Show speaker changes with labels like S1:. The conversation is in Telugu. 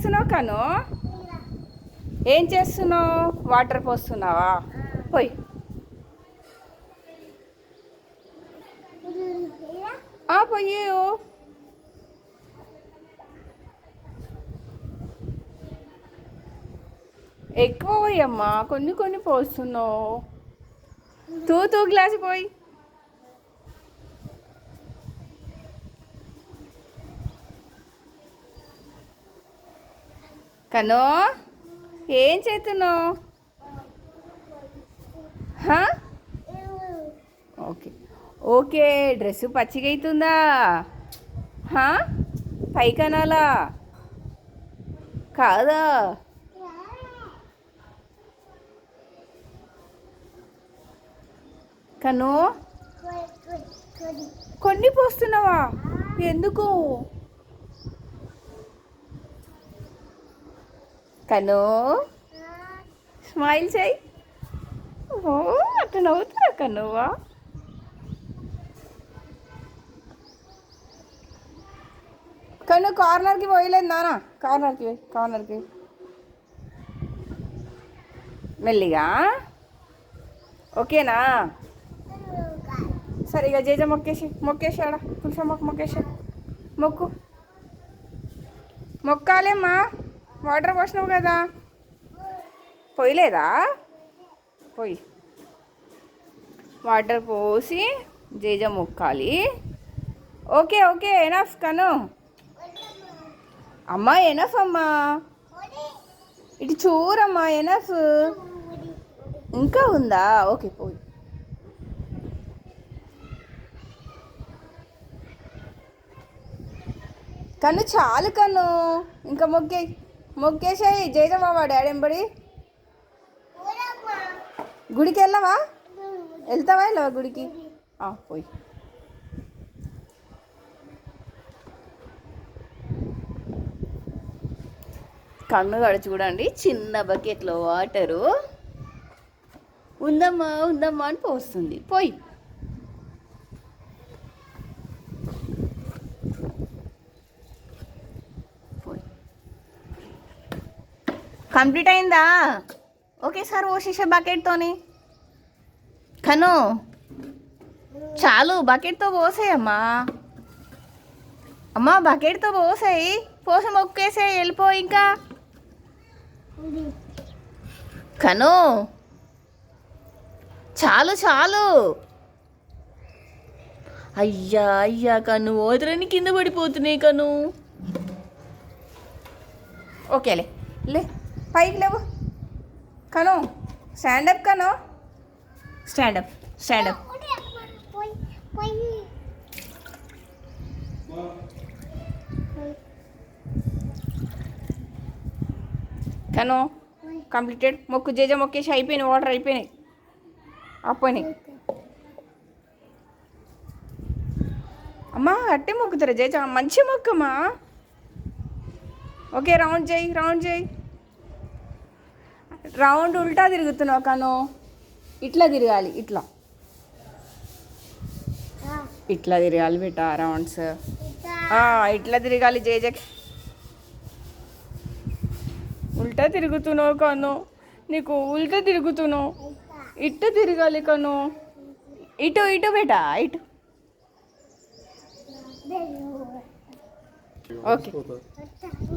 S1: చేస్తున్నావు కను? ఏం చేస్తున్నావు? వాటర్ పోస్తున్నావా? పోయి పోయి ఎక్కువ పోయమ్మా, కొన్ని కొన్ని పోస్తున్నావు. తూ గ్లాస్ పోయి. కనో ఏం చేస్తున్నావు? ఓకే ఓకే, డ్రెస్సు పచ్చిగా అవుతుందా? పైకనాలా కాదా? కను కొన్ని పోస్తున్నావా? ఎందుకు కను? స్మైల్ చేయి. ఓ అట్లా నవ్వుతున్నా కనువా? కను కార్నర్కి పోయలేదు నానా, కార్నర్కి మెల్లిగా. ఓకేనా? సరే ఇక జేజ మొక్కేసి ఆడ తులసి మొక్కేసి మొక్కాలేమ్మా. వాటర్ పోసినావు కదా, పోయలేదా? పోయి వాటర్ పోసి జేజ మొక్కాలి. ఓకే ఓకే, ఎనఫ్ కను. అమ్మా ఎనఫ్ అమ్మా, ఇటు చూరమ్మా, ఎనఫ్. ఇంకా ఉందా? ఓకే పోయి. కన్ను చాలు కన్ను, ఇంకా మొక్కేసాయి. జయజమ్మ డాడీ ఎంబడి గుడికి వెళ్తావా గుడికి? పోయి కన్ను కాడ చూడండి, చిన్న బకెట్లో వాటరు ఉందమ్మా అని పోస్తుంది. పోయి కంప్లీట్ అయిందా? ఓకేసారి పోసేసే బకెట్తోని. కను చాలు, బకెట్తో పోసేయమ్మా. అమ్మా బకెట్తో పోసేయి, పోసి మొక్కేసేయి, వెళ్ళిపో. ఇంకా కను చాలు. అయ్యా కను, ఓదరని కింద పడిపోతున్నాయి కను. ఓకేలే, లే పైకి లేవు కను. స్టాండప్ కను, స్టాండప్ కను. కంప్లీటెడ్. మొక్కు జేజ మొక్కేసి అయిపోయినాయి, వాటర్ అయిపోయినాయి. అమ్మా అట్టే మొక్కుతారా జేజ? మంచి మొక్కమ్మా. ఓకే, రౌండ్ చేయి. రౌండ్ ఉల్టా తిరుగుతున్నావు కను. ఇట్లా తిరగాలి, ఇట్లా తిరగాలి బేటా. రౌండ్స్ ఇట్లా తిరగాలి. జేజకి ఉల్టా తిరుగుతున్నావు కను, నీకు ఉల్టా తిరుగుతున్నావు. ఇటు తిరగాలి కను, ఇటు బేటా, ఇటు. ఓకే.